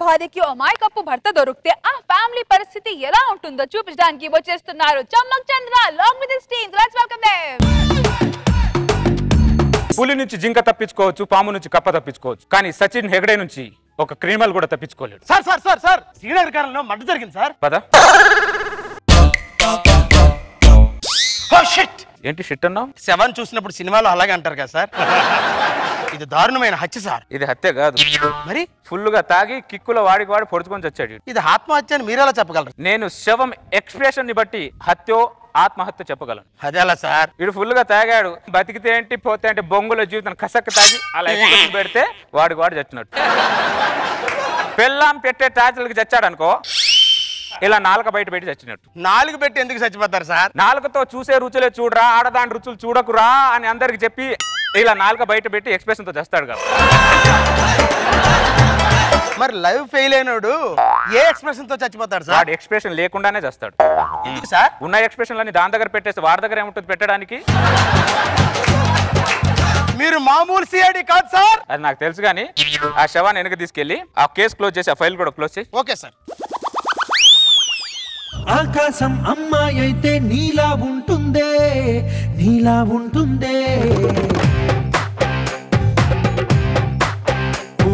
భార్యకి అమాయకపు భర్త దొరికితే ఆ ఫ్యామిలీ పరిస్థితి ఎలా ఉంటుందో చూపించడానికి వచ్చేస్తున్నారు Chammak Chandra long with his team. Let's welcome them. పులి నుంచి జింక తప్పించుకోవచ్చు, పాము నుంచి కప్ప తప్పించుకోవచ్చు, కానీ సచిన్ హెగడే నుంచి ఒక క్రిమినల్ కూడా తప్పించుకోలేడు. Sir sir sir sir Srinagar కాలంలో మర్డర్ జరిగింది సార్. పద. ఏంటి షిట్ అన్నావు? శవాన్ని చూసినప్పుడు సినిమాలో అలాగే అంటారు కదా సార్. ఇది దారుణమైన హత్య సార్. ఇది హత్య కాదు, మరి ఫుల్ గా తాగి కిక్కులో వాడికి వాడి పొడుచుకొని చచ్చాడు. ఇది ఆత్మహత్య అని మీరెలా చెప్పగలరు? నేను శవం ఎక్స్ప్రెషన్ ని బట్టి హత్యో ఆత్మహత్య చెప్పగలను. అదేలా సార్? వీడు ఫుల్ గా తాగాడు, బతికితే ఏంటి పోతే అంటే బొంగుల జీవితం కసక్క తాగి అలా ఎక్స్ప్రెషన్ పెడితే వాడికి వాడు చచ్చినట్టు. పెళ్ళాం పెట్టే టార్చర్కి చచ్చాడు అనుకో, ఇలా నాలుక బయట పెట్టి చచ్చినట్టు. నాలుగు పెట్టి ఎందుకు చచ్చిపోతారు సార్? నాలుకతో చూసే రుచులే చూడరా, ఆడదాని రుచులు చూడకురా అని అందరికి చెప్పి ఇలా నాలుక బయట పెట్టి ఎక్స్ప్రెషన్ తో చేస్తాడు కదా. మరి లైవ్ ఫెయిల్ అయినాడు ఏ ఎక్స్ప్రెషన్ తో చచ్చిపోతాడు సార్? వాడు ఎక్స్ప్రెషన్ లేకుండానే చేస్తాడు. ఎందుకు సార్? ఉన్న ఎక్స్ప్రెషన్లన్నీ దాని దగ్గర పెట్టేస్తే వాడి దగ్గర ఏముంటుంది పెట్టడానికి? మీరు మామూలు సిఐడి కాదు సార్. అది నాకు తెలుసు, కానీ ఆ శవాన్ని వెనక తీసుకెళ్లి ఆ కేసు క్లోజ్ చేసి ఆ ఫైల్ కూడా క్లోజ్ చేసి. Okay sir. ఆకాశం అమ్మాయి అయితే నీలా ఉంటుందే, నీలా ఉంటుందే. ఓ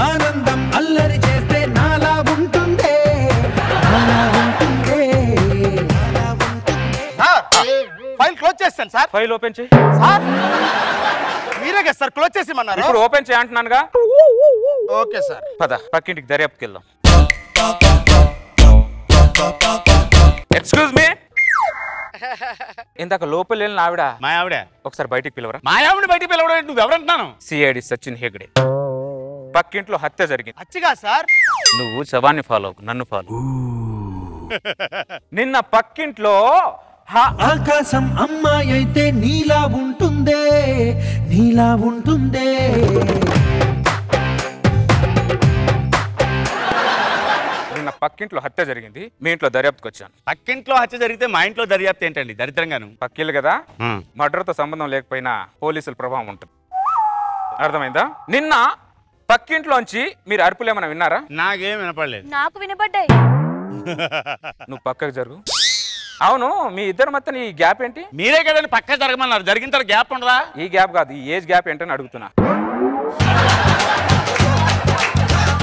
ఆనందం అల్లరి చేస్తే నాలా ఉంటుందే, నాలా ఉంటుందే. సార్ ఫైల్ క్లోజ్ చేస్తాను సార్. ఫైల్ ఓపెన్ చేయి సార్. మీరే కదా సార్ క్లోజ్ చేసిమన్నారు. ఇప్పుడు ఓపెన్ చేయి అంటున్నానుగా. Okay sir. పద పక్కింటికి దర్యాప్తుకి వెళ్దాం. ఎక్స్క్యూజ్ మీ, ఇందాక లోపల వెళ్ళిన ఆవిడ మా ఆవిడ ఒకసారి బయటికి పిలవరా? మా ఆవిడ బయటికి పిలవడం నువ్వు ఎవరంటున్నాను? సిఐడి సచిన్ హెగడే. పక్కింట్లో హత్య జరిగింది. హత్యగా సార్? నువ్వు శవాన్ని ఫాలో అవ్వకు, నన్ను ఫాలో. నిన్న పక్కింట్లో ఆకాశం అమ్మాయి అయితే నీలా ఉంటుందే, నీలా ఉంటుందే. నిన్న పక్కింట్లో హత్య జరిగింది, మీ ఇంట్లో దర్యాప్తుకి వచ్చాను. పక్కింట్లో హత్య జరిగితే మా ఇంట్లో దర్యాప్తు ఏంటండి? దరిద్రంగాను. పక్కిళ్ళు కదా, మర్డర్తో సంబంధం లేకపోయినా పోలీసుల ప్రభావం ఉంటుంది. అర్థమైందా? నిన్న పక్కింట్లోంచి మీరు అరుపులు ఏమైనా విన్నారా? నాకేం వినపడలేదు. నాకు వినపడ్డాయి. నువ్వు పక్కకు జరుగు. అవును, మీ ఇద్దరు మొత్తం ఈ గ్యాప్ ఏంటి? మీరే కదండి పక్క జరగమన్నారు. జరిగిన తర్వాత గ్యాప్ ఉండదా? ఈ గ్యాప్ కాదు, ఈ ఏజ్ గ్యాప్ ఏంటని అడుగుతున్నా.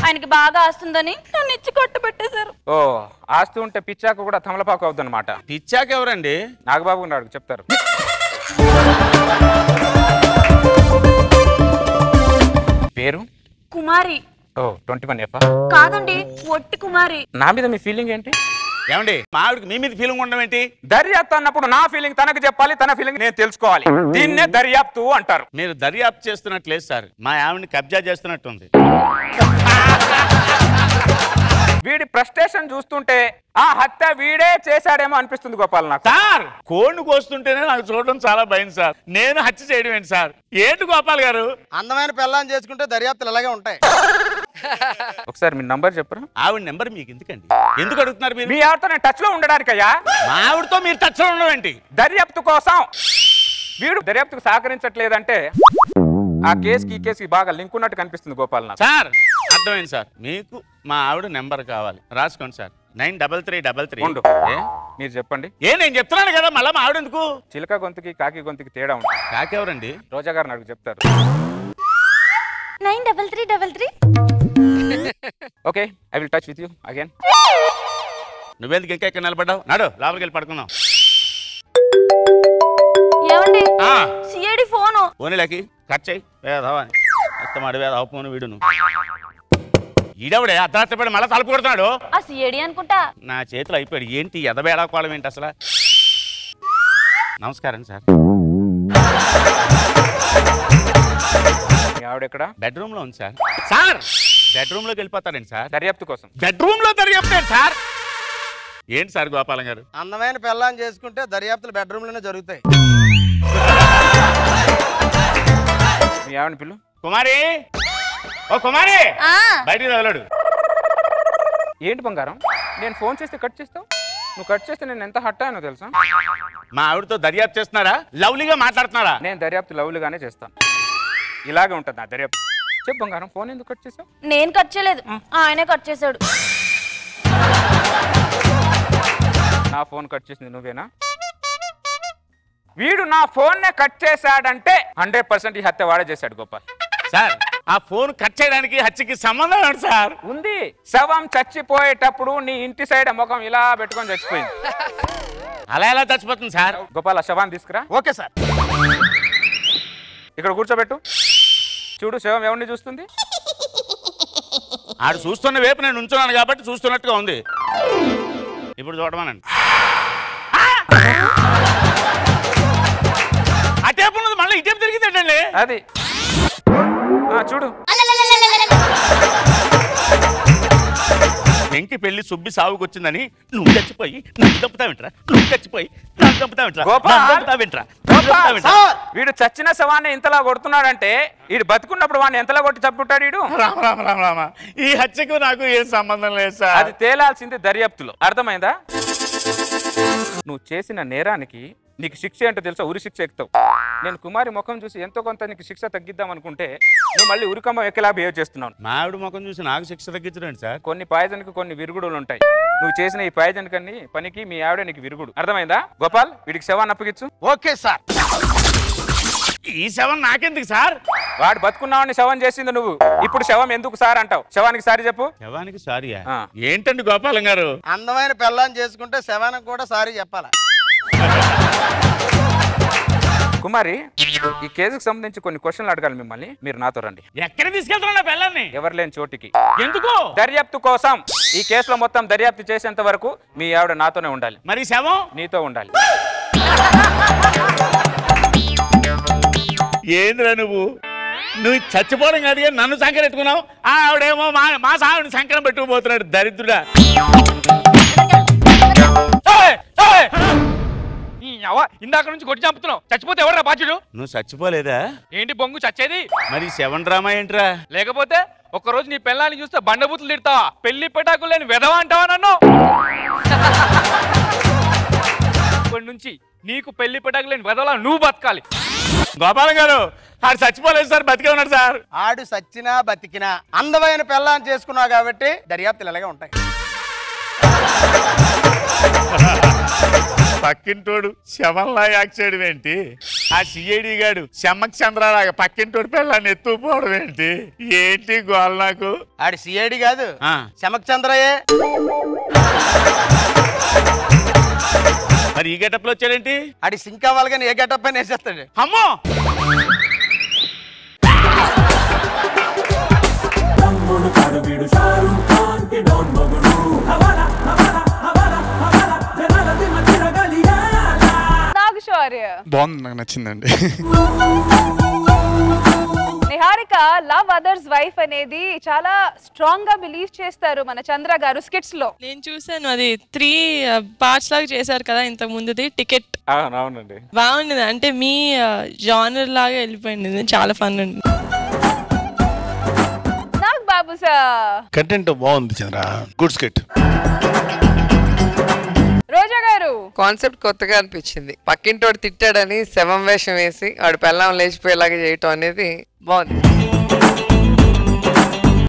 ఆయనకి బాగా ఆస్తుందని నన్ను ఇచ్చి కొట్టు పెట్టేశారు. ఓ, ఆస్తూ ఉంటే పిచ్చాక కూడా తమలపాకు అవుద్ది అనమాట. పిచ్చాక ఎవరండి? నాగబాబు అడుగు, చెప్తారు. పేరు కుమారి. ఓ 21F? కాదండి, ఒట్టి కుమారి. నా మీద మీ ఫీలింగ్ ఏంటి? ఏమండి మా ఆవిడకి మీ మీద ఫీలింగ్ ఉండడం ఏంటి? దర్యాప్తు అన్నప్పుడు నా ఫీలింగ్ తనకు చెప్పాలి, తన ఫీలింగ్ నేను తెలుసుకోవాలి. దీన్నే దర్యాప్తు అంటారు. మీరు దర్యాప్తు చేస్తున్నట్లేదు సార్, మా ఆవిడని కబ్జా చేస్తున్నట్టుంది. వీడి ఫ్రస్ట్రేషన్ చూస్తుంటే ఆ హత్య వీడే చేశాడేమో అనిపిస్తుంది గోపాల్ నాకు. సార్ కోడిని కోస్తుంటేనే నాకు చూడడం చాలా భయం సార్. నేను హత్య చేయడం ఏంటి సార్? ఏంటి గోపాల్ గారు? అందమైన పిల్లని చేసుకుంటే దర్యాప్తులు అలాగే ఉంటాయి. ఒకసారి మీ నంబర్ చెప్పరా? ఆవిడ నెంబర్ మీకు ఎందుకండి? ఎందుకు అడుగుతున్నారు మీరు? మీ ఆవిడతో నేను టచ్ లో ఉండడానికయ్యా. మా ఆవిడతో మీరు టచ్ లో ఉండడం ఏంటి? దర్యాప్తు కోసం. వీడు దర్యాప్తుకు సహకరించట్లేదంటే ఆ కేసుకి ఈ కేసుకి బాగా లింక్ ఉన్నట్టు కనిపిస్తుంది గోపాల్ నాకు. సార్ అర్థమైంది సార్. మీకు మా ఆవిడ నెంబర్ కావాలి, రాసుకోండి సార్. 93333. మీరు చెప్పండి. నేను చెప్తున్నాను కదా, మళ్ళీ మా ఆవిడ ఎందుకు? చిలక గొంతుకి కాకి గొంతుకి తేడా ఉంటుంది. కాకెవరండి? రోజా గారు నాకు చెప్తారు. 93333. Okay, I will touch with you again. నువ్వెందుకు ఇంకా ఇక్కడ నిలబడ్డావు? నాడు లోపలికి వెళ్ళి పడుకుందాం. ఏమండి? CID phone. పోనీలకి కట్ చేయి. వేదవని ఎత్తమాడు వేద అవపోను వీడును. ఈడవుడే అర్ధరాత్రిపడి మళ్ళీ తలుపు కొడుతున్నాడు. ఆ సిఐడి అనుకుంటా. నా చేతులు అయిపోయాడు. ఏంటి ఎదబేడా కోళం ఏంటి అసలు? నమస్కారం సార్. ఆవిడెక్కడ? బెడ్రూమ్ లో ఉంది సార్. సార్ బెడ్రూమ్ లోకి వెళ్ళిపోతారండి సార్ దర్యాప్తు కోసం. బెడ్రూమ్ లో దర్యాప్తు సార్? ఏంటి సార్ గోపాలం గారు? అందమైన పిల్లని చేసుకుంటే దర్యాప్తులు బెడ్రూమ్ లోనే జరుగుతాయి. మీ ఆవిడ పిల్లు. కుమారి, ఓ కుమారి, బయటికి వదలడు. ఏంటి బంగారం, నేను ఫోన్ చేస్తే కట్ చేస్తావు? నువ్వు కట్ చేస్తే నేను ఎంత హట్ అయ్యానో తెలుసా? మా ఆవిడతో దర్యాప్తు చేస్తున్నారా? లవ్లీగా మాట్లాడుతున్నారా? నేను దర్యాప్తు లవ్లీగానే చేస్తాను. ఇలాగే ఉంటుంది నా దర్యాప్తు. చెప్పు బంగారం, ఫోన్ ఎందుకు కట్ చేసావు? నేను కట్ చేయలేదు, ఆయనే కట్ చేశాడు. నా ఫోన్ కట్ చేసింది నువ్వేనా? వీడు నా ఫోన్ నే కట్ చేశాడంటే 100% ఈ హత్య వాడే చేశాడు గోపాల్. సార్ ఆ ఫోన్ కట్ చేయడానికి హత్యకి సంబంధం ఏంటి సార్? ఉంది. శవం చచ్చిపోయేటప్పుడు నీ ఇంటి సైడ్ ముఖం ఇలా పెట్టుకొని చచ్చిపోయింది. అలా ఎలా చచ్చిపోతుంది సార్? గోపాల్, ఆ శవాన్ని తీసుకురా. Okay sir. ఇక్కడ కూర్చోబెట్టు. చూడు, శవం ఎవరిని చూస్తుంది? ఆడు చూస్తున్న వైపు నేను ఉంచున్నాను కాబట్టి చూస్తున్నట్టుగా ఉంది. ఇప్పుడు చూడమనండి. అటేపు ఉన్నది మళ్ళీ ఇటేపు తిరిగిందండి. అది చూడు. వెంకి పెళ్లి సుబ్బి సాగుకు వచ్చిందని నువ్వు చచ్చిపోయి నన్ను చంపుతావింట్రా, నువ్వు చచ్చిపోయి నన్ను చంపుతావింట్రా, వీడు చచ్చిన శవాన్ని ఇంతలా కొడుతున్నాడంటే వీడు బతుకున్నప్పుడు వాడిని ఎంతలా కొట్టి చంపుతాడు వీడు? రామ రామ రామ రామ, ఈ హత్యకు నాకు ఏం సంబంధం లేదు సార్. అది తేలాల్సింది దర్యాప్తులో. అర్థమైందా? నువ్వు చేసిన నేరానికి నీకు శిక్ష ఏంటో తెలుసా? ఉరి శిక్ష ఎక్కుతావు. నేను కుమారి ముఖం చూసి ఎంతో కొంత నీకు శిక్ష తగ్గిద్దాం అనుకుంటే నువ్వు మళ్ళీ ఉరికమ్మ ఎక్కేలా బిహేవ్ చేస్తున్నావు. మావిడ ముఖం చూసి నాకు శిక్ష తగ్గించడండి సార్. కొన్ని పాయిజన్కి కొన్ని విరుగుడులు ఉంటాయి. నువ్వు చేసిన ఈ పాయిజన్ కన్ని పనికి మీ ఆవిడ నీకు విరుగుడు. అర్థమైందా గోపాల్? వీడికి శవాన్ని అప్పగించు. Okay sir. ఈ శవం నాకెందుకు సార్? వాడు బతుకున్నావని శవం చేసింది నువ్వు. ఇప్పుడు శవం ఎందుకు సార్ అంటావు? శవానికి సారీ చెప్పు. శవానికి సారీయా? ఏంటండి గోపాలం గారు? అందమైన పెళ్ళాన్ని చేసుకుంటే శవానికి కూడా సారీ చెప్పాలా? కుమారి, ఈ కేసుకు సంబంధించి కొన్ని క్వశ్చన్లు అడగాలి మిమ్మల్ని. మీరు నాతో రండి. ఎక్కడ తీసుకెళ్తున్నా పిల్లల్ని? ఎవరు లేని చోటికి. ఎందుకు? దర్యాప్తు కోసం. ఈ కేసులో మొత్తం దర్యాప్తు చేసేంత వరకు మీ ఆవిడ నాతోనే ఉండాలి. మరి శవం నీతో ఉండాలి. ఏంద్రా నువ్వు చచ్చిపోవడం కాదు కానీ నన్ను సంకరం పెట్టుకున్నావు. ఆవిడేమో మా సావిని సంకరం పెట్టుకుపోతున్నాడు దరిద్రుడా. ఇందాక నుంచి కొట్టి చంపుతున్నావు. చచ్చిపోతే ఎవరా బాధ్యుడు? నువ్వు చచ్చిపోలేదా? ఏంటి బొంగు చచ్చేది? మరి శవం డ్రామా ఏంట్రా? లేకపోతే ఒక్కరోజు నీ పెళ్ళాన్ని చూస్తే బండబూతులు తిడతావా? పెళ్లి పెటాకులు లేని వెధవా అంటావా నన్ను? ఇప్పటి నుంచి నీకు పెళ్లి పెటాకులు లేని వెధవలా నువ్వు బతకాలి. గోపాలం గారు, ఆడు చచ్చిపోలేదు సార్, బతికే ఉన్నాడు సార్. ఆడు సచ్చినా బతికినా అందమైన పెళ్ళాన్ని చేసుకున్నావు కాబట్టి దర్యాప్తులు ఇలాగే ఉంటాయి. పక్కింటోడు శవంలా యాక్ట్ చేయడం ఏంటి? ఆ సిఐడి గాడు శమ్మక్ చంద్రలాగా పక్కింటోడు పిల్లని ఎత్తుకుపోవడం ఏంటి? ఏంటి గోల్ నాకు? ఆడి సిఐడి కాదు, శమక్ చంద్రయే. మరి ఈ గెటప్ లో వచ్చాడేంటి? ఆడి సింక్ అవ్వాలి కానీ ఏ గెటప్ అని వేసేస్తాడు. అమ్మో, బాగుంది, నాకు నచ్చిందండి. నిహారిక లవ్ అదర్స్ వైఫ్ అనేది చాలా స్ట్రాంగ్ గా బిలీవ్ చేస్తారు మన చంద్ర గారు స్కిట్స్ లో. నేను చూసాను, అది 3 పార్ట్స్ లాగా చేశారు కదా ఇంతకు ముందుది. టికెట్ అవునండి, బాగుంది. అంటే మీ జానర్ లాగా వెళ్ళిపోయింది, చాలా ఫన్ ఉంది. నాకు బాబు సార్ కంటెంట్ బాగుంది చంద్ర, గుడ్ స్కిట్. రోజా గారు, కాన్సెప్ట్ కొత్తగా అనిపించింది. పక్కింటోడు తిట్టాడని శవం వేషం వేసి వాడు పెళ్ళాం లేచిపోయేలాగా చేయటం అనేది బాగుంది.